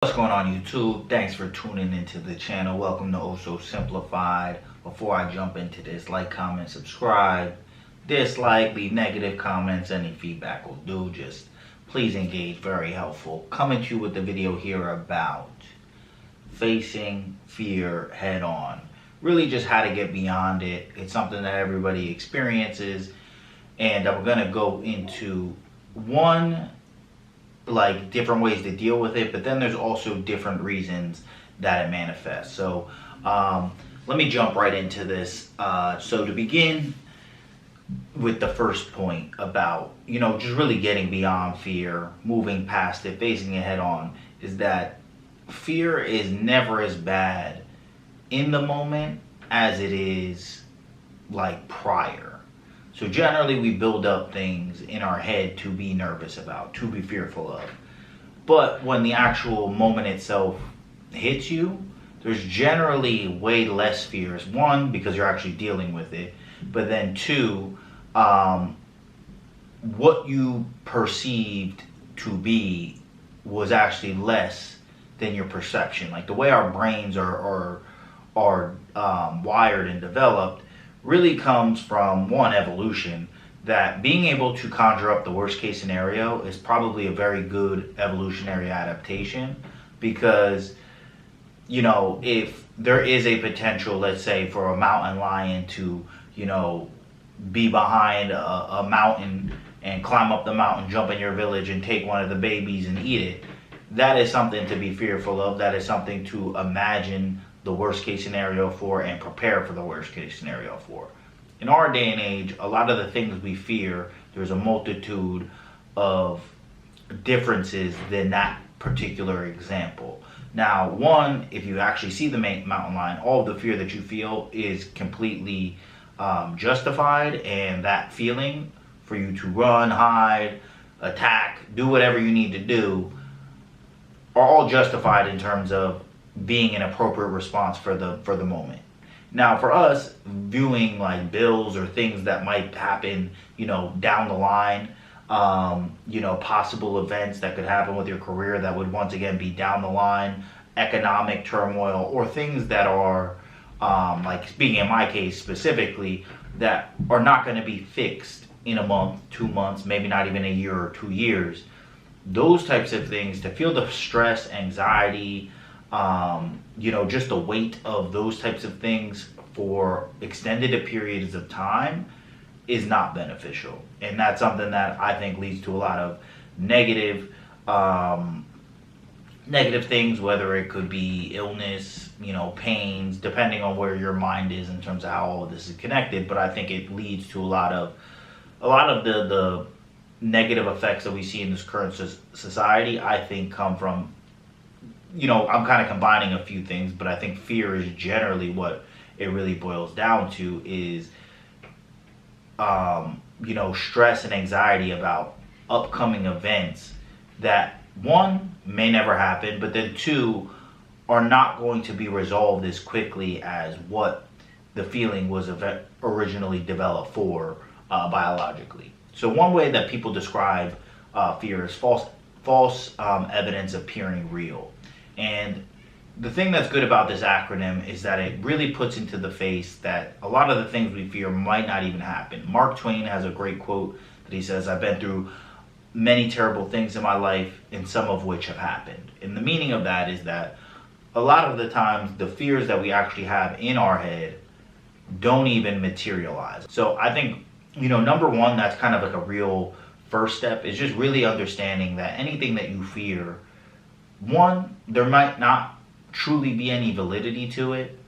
What's going on YouTube? Thanks for tuning into the channel. Welcome to Oh So Simplified. Before I jump into this, like, comment, subscribe, dislike, leave negative comments, any feedback will do. Just please engage, very helpful. Coming to you with the video here about facing fear head on. Really just how to get beyond it. It's something that everybody experiences, and I'm gonna go into different ways to deal with it, but then there's also different reasons that it manifests. So let me jump right into this. So to begin with the first point about, just really getting beyond fear, moving past it, facing it head on, is that fear is never as bad in the moment as it is like prior. So generally we build up things in our head to be nervous about, to be fearful of. But when the actual moment itself hits you, there's generally way less fears. One, because you're actually dealing with it. But then two, what you perceived to be was actually less than your perception. Like the way our brains are wired and developed really comes from one, evolution, that being able to conjure up the worst case scenario is probably a very good evolutionary adaptation, because if there is a potential, let's say, for a mountain lion to be behind a mountain and climb up the mountain, jump in your village and take one of the babies and eat it, that is something to be fearful of. That is something to imagine the worst case scenario for and prepare for the worst case scenario for. In our day and age, a lot of the things we fear, there's a multitude of differences than that particular example. Now, one, if you actually see the mountain lion, all of the fear that you feel is completely justified, and that feeling for you to run, hide, attack, do whatever you need to do are all justified in terms of being an appropriate response for the moment. Now, for us, viewing like bills or things that might happen, down the line, possible events that could happen with your career that would once again be down the line, economic turmoil, or things that are, like speaking in my case specifically, that are not going to be fixed in a month, 2 months, maybe not even a year or 2 years. Those types of things, to feel the stress, anxiety, just the weight of those types of things for extended periods of time is not beneficial. And that's something that I think leads to a lot of negative things, whether it could be illness, pains, depending on where your mind is in terms of how all of this is connected. But I think it leads to a lot of the negative effects that we see in this current society, I think, come from, I'm kind of combining a few things, but I think fear is generally what it really boils down to, is, stress and anxiety about upcoming events that, one, may never happen, but then two, are not going to be resolved as quickly as what the feeling was originally developed for biologically. So one way that people describe fear is false evidence appearing real. And the thing that's good about this acronym is that it really puts into the face that a lot of the things we fear might not even happen. Mark Twain has a great quote that he says, "I've been through many terrible things in my life, and some of which have happened." And the meaning of that is that a lot of the times the fears that we actually have in our head don't even materialize. So I think, number one, that's kind of like a real first step, is just really understanding that anything that you fear, one, there might not truly be any validity to it.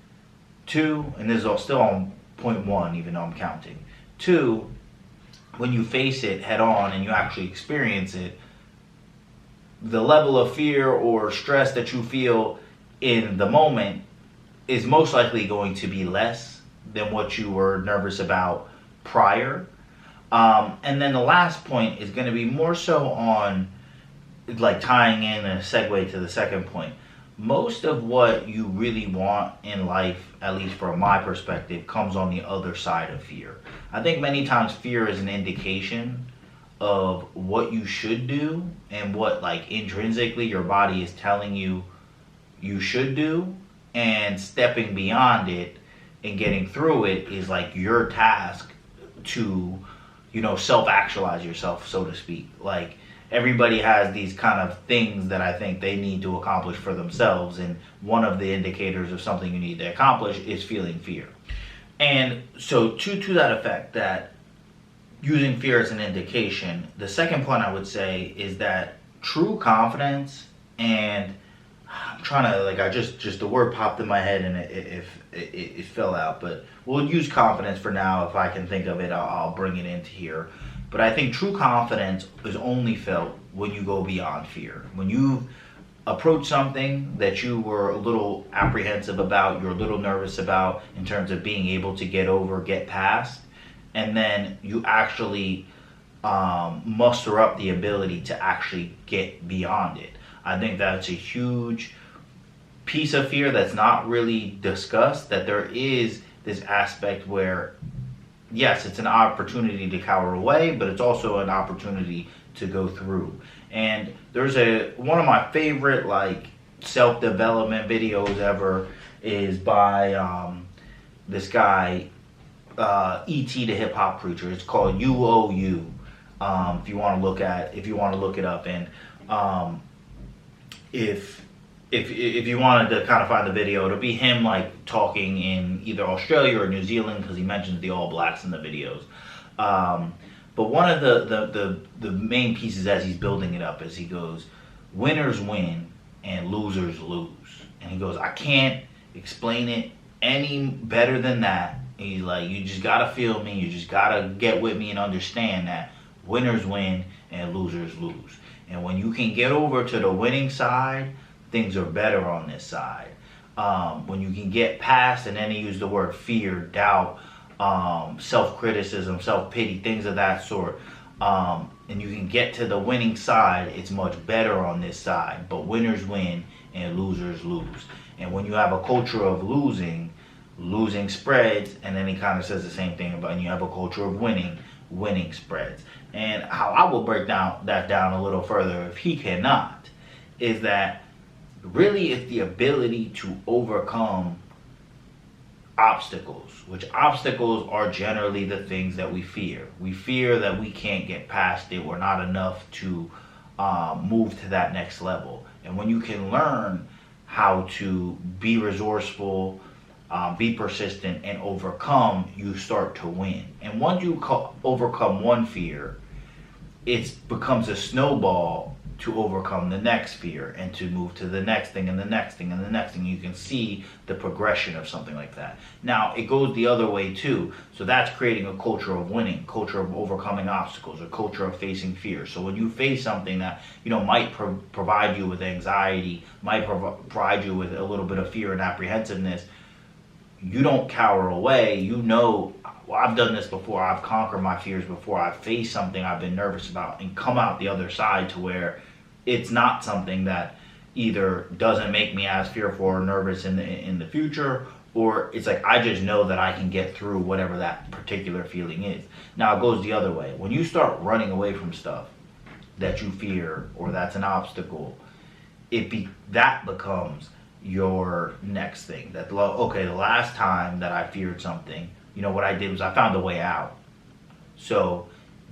Two, and this is all still on point one, even though I'm counting. Two, when you face it head on and you actually experience it, the level of fear or stress that you feel in the moment is most likely going to be less than what you were nervous about prior. And then the last point is going to be more so on, like, tying in a segue to the second point. Most of what you really want in life, at least from my perspective, comes on the other side of fear. I think many times fear is an indication of what you should do and what like intrinsically your body is telling you you should do, and stepping beyond it and getting through it is like your task to, self actualize yourself, so to speak. Like everybody has these kind of things that I think they need to accomplish for themselves, and one of the indicators of something you need to accomplish is feeling fear. And so to that effect, that using fear as an indication, the second point I would say is that true confidence, and I'm trying to, like, I just the word popped in my head and it fell out, but we'll use confidence for now. If I can think of it, I'll bring it into here. But I think true confidence is only felt when you go beyond fear. When you approach something that you were a little apprehensive about, you're a little nervous about in terms of being able to get past, and then you actually muster up the ability to actually get beyond it. I think that's a huge piece of fear that's not really discussed, that there is this aspect where, yes, it's an opportunity to cower away, but it's also an opportunity to go through. And there's one of my favorite like self-development videos ever is by this guy, E.T. the Hip Hop Preacher. It's called UOU. If you want to look it up, and if you wanted to kind of find the video, it'll be him like talking in either Australia or New Zealand, because he mentions the All Blacks in the videos. But one of the main pieces as he's building it up is he goes, winners win and losers lose. And he goes, I can't explain it any better than that. And he's like, you just gotta feel me, you just gotta get with me and understand that winners win and losers lose. And when you can get over to the winning side, things are better on this side. When you can get past, and then he used the word fear, doubt, self-criticism, self-pity, things of that sort, and you can get to the winning side, it's much better on this side. But winners win and losers lose. And when you have a culture of losing spreads, and then he kind of says the same thing about, and you have a culture of winning spreads. And how I will break that down a little further, if he cannot, is that really it's the ability to overcome obstacles, which obstacles are generally the things that we fear. We fear that we can't get past it, we're not enough to move to that next level. And when you can learn how to be resourceful, be persistent, and overcome, you start to win. And once you overcome one fear, it becomes a snowball to overcome the next fear and to move to the next thing and the next thing and the next thing. You can see the progression of something like that. Now, it goes the other way too. So that's creating a culture of winning, culture of overcoming obstacles, a culture of facing fear. So when you face something that, might provide you with anxiety, might provide you with a little bit of fear and apprehensiveness, you don't cower away. Well, I've done this before. I've conquered my fears before. I've faced something I've been nervous about and come out the other side to where it's not something that either doesn't make me as fearful or nervous in the future, or it's like I just know that I can get through whatever that particular feeling is. Now it goes the other way. When you start running away from stuff that you fear or that's an obstacle, that becomes your next thing. That, okay, the last time that I feared something, what I did was I found a way out. So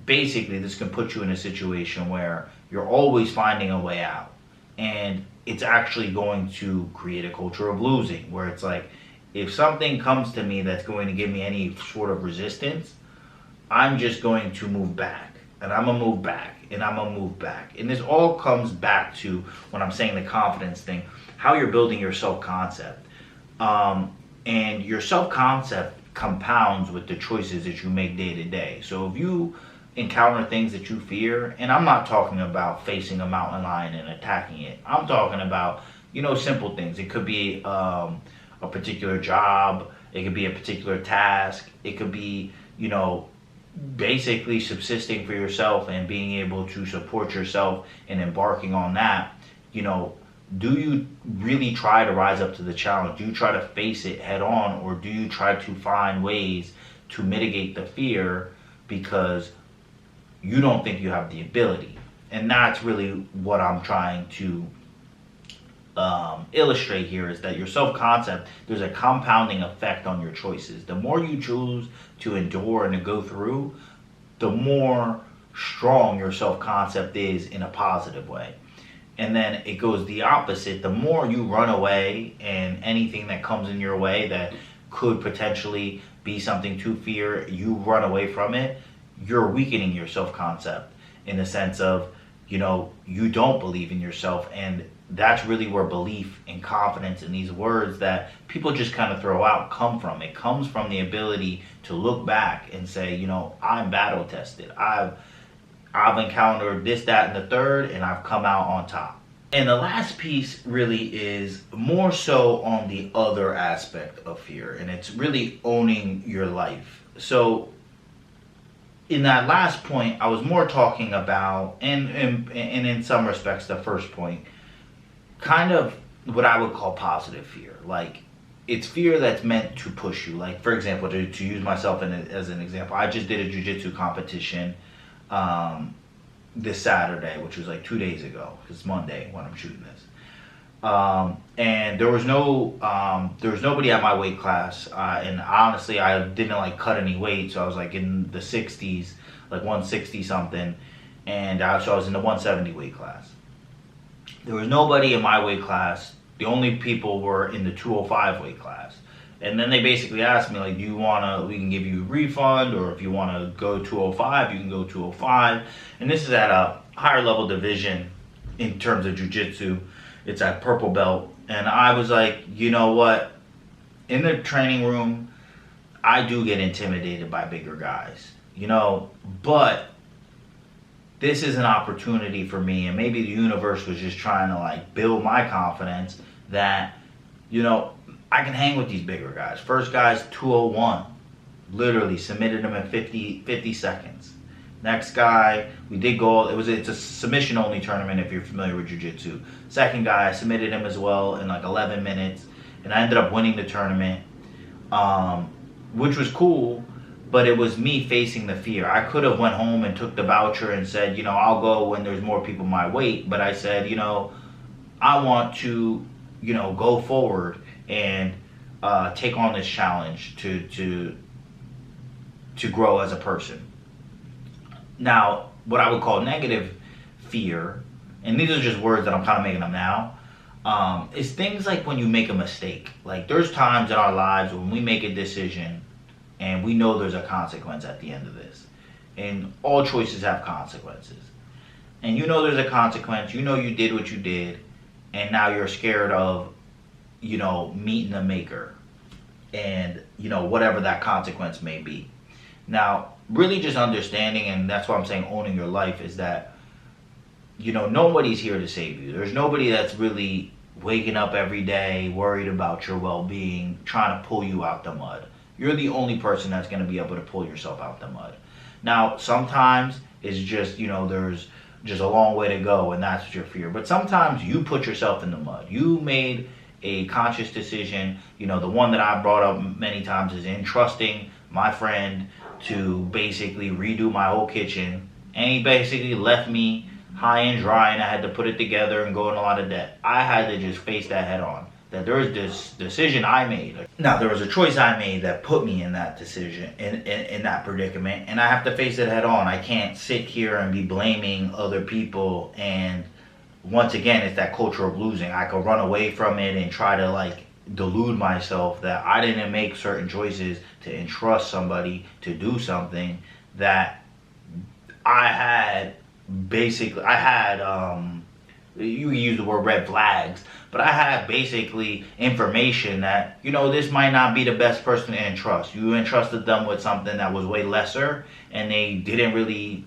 basically this can put you in a situation where you're always finding a way out, and it's actually going to create a culture of losing, where it's like, if something comes to me that's going to give me any sort of resistance, I'm just going to move back, and I'm gonna move back, and I'm gonna move back. And this all comes back to, when I'm saying the confidence thing, how you're building your self-concept. And your self-concept compounds with the choices that you make day to day. So if you encounter things that you fear, and I'm not talking about facing a mountain lion and attacking it, I'm talking about, simple things. It could be a particular job, it could be a particular task, it could be, basically subsisting for yourself and being able to support yourself and embarking on that. Do you really try to rise up to the challenge? Do you try to face it head on, or do you try to find ways to mitigate the fear? Because you don't think you have the ability. And that's really what I'm trying to illustrate here, is that your self-concept, there's a compounding effect on your choices. The more you choose to endure and to go through, the more strong your self-concept is in a positive way. And then it goes the opposite. The more you run away, and anything that comes in your way that could potentially be something to fear, you run away from it, you're weakening your self-concept in the sense of, you don't believe in yourself. And that's really where belief and confidence in these words that people just kind of throw out come from. It comes from the ability to look back and say, I'm battle tested. I've encountered this, that, and the third, and I've come out on top. And the last piece really is more so on the other aspect of fear, and it's really owning your life. So in that last point, I was more talking about, and in some respects, the first point, kind of what I would call positive fear. Like, it's fear that's meant to push you. Like, for example, to use myself as an example, I just did a jiu-jitsu competition this Saturday, which was like 2 days ago. It's Monday when I'm shooting this. And there was nobody at my weight class, and honestly, I didn't cut any weight, so I was in the 60s, 160 something, and so I was in the 170 weight class. There was nobody in my weight class. The only people were in the 205 weight class. And then they basically asked me, do you we can give you a refund, or if you want to go 205, you can go 205. And this is at a higher level division in terms of jiu-jitsu. It's at purple belt. And I was like, you know what? In the training room, I do get intimidated by bigger guys, but this is an opportunity for me, and maybe the universe was just trying to build my confidence that, I can hang with these bigger guys. First guy's 201. Literally submitted him in 50 seconds. Next guy, we did go, it's a submission only tournament if you're familiar with jiu-jitsu. Second guy, I submitted him as well in 11 minutes, and I ended up winning the tournament, which was cool, but it was me facing the fear. I could have went home and took the voucher and said, I'll go when there's more people my weight, but I said, I want to, go forward and take on this challenge to grow as a person. Now, what I would call negative fear, and these are just words that I'm kind of making up now, is things like when you make a mistake. There's times in our lives when we make a decision and we know there's a consequence at the end of this. And all choices have consequences. And there's a consequence, you did what you did, and now you're scared of meeting the maker and whatever that consequence may be. Now, really just understanding, and that's why I'm saying owning your life, is that nobody's here to save you. There's nobody that's really waking up every day worried about your well-being, trying to pull you out the mud. You're the only person that's going to be able to pull yourself out the mud. Now, sometimes it's just there's just a long way to go, and that's your fear. But sometimes you put yourself in the mud. You made a conscious decision. The one that I brought up many times is entrusting my friend to basically redo my whole kitchen, and he basically left me high and dry, and I had to put it together and go in a lot of debt. I had to just face that head on, that there was this decision I made. Now, there was a choice I made that put me in that decision, in that predicament, and I have to face it head on. I can't sit here and be blaming other people, and once again, it's that culture of losing. I could run away from it and try to delude myself that I didn't make certain choices to entrust somebody to do something that I had you can use the word red flags, but I had basically information that, this might not be the best person to entrust. You entrusted them with something that was way lesser, and they didn't really,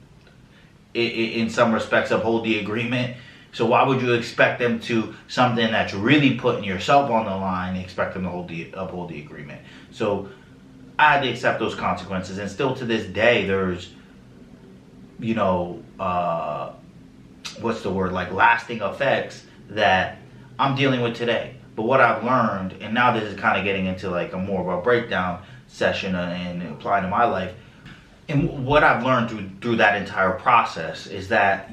in some respects, uphold the agreement. So why would you expect them to something that's really putting yourself on the line and expect them to uphold the agreement? So I had to accept those consequences, and still to this day, there's, lasting effects that I'm dealing with today. But what I've learned, and now this is kind of getting into a more of a breakdown session and applying to my life, And what I've learned through that entire process is that,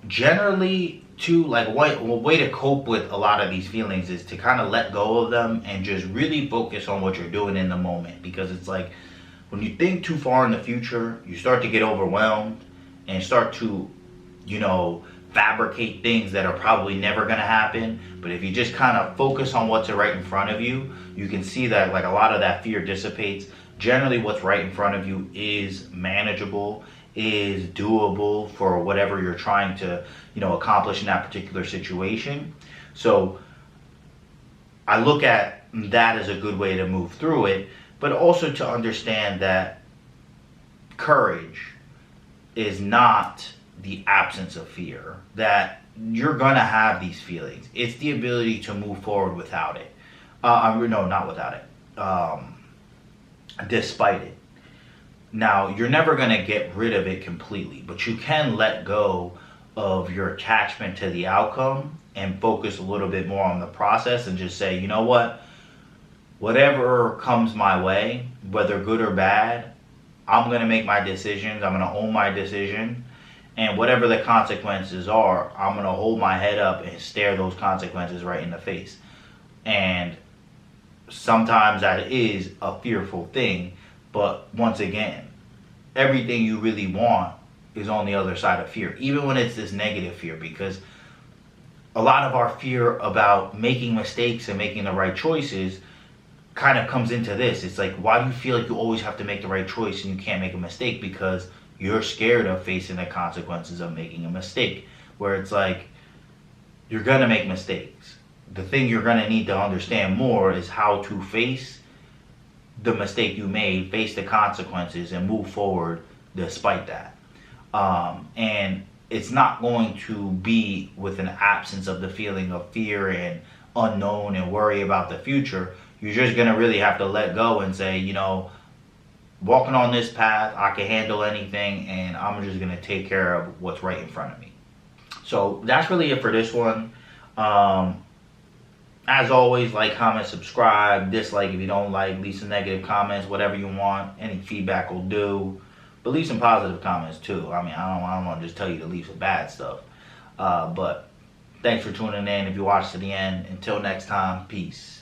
generally, to like a way to cope with a lot of these feelings is to kind of let go of them and just really focus on what you're doing in the moment. Because it's like when you think too far in the future, you start to get overwhelmed and start to, fabricate things that are probably never going to happen. But if you just kind of focus on what's right in front of you, you can see that like a lot of that fear dissipates. Generally, what's right in front of you is manageable, is doable for whatever you're trying to, accomplish in that particular situation. So I look at that as a good way to move through it, but also to understand that courage is not the absence of fear, that you're going to have these feelings. It's the ability to move forward without it. No, not without it. Despite it. Now, you're never going to get rid of it completely, but you can let go of your attachment to the outcome and focus a little bit more on the process and just say, you know what? Whatever comes my way, whether good or bad, I'm going to make my decisions. I'm going to own my decision. And whatever the consequences are, I'm going to hold my head up and stare those consequences right in the face. And sometimes that is a fearful thing, but once again, everything you really want is on the other side of fear, even when it's this negative fear, because a lot of our fear about making mistakes and making the right choices kind of comes into this. It's like, why do you feel like you always have to make the right choice and you can't make a mistake? Because you're scared of facing the consequences of making a mistake, where it's like, you're gonna make mistakes. The thing you're going to need to understand more is how to face the mistake you made, face the consequences, and move forward despite that. And it's not going to be with an absence of the feeling of fear and unknown and worry about the future. You're just going to really have to let go and say, walking on this path, I can handle anything, and I'm just going to take care of what's right in front of me. So that's really it for this one. As always, like, comment, subscribe, dislike if you don't like, leave some negative comments, whatever you want. Any feedback will do. But leave some positive comments too. I mean, I don't want to just tell you to leave some bad stuff. But thanks for tuning in. If you watched to the end, until next time, peace.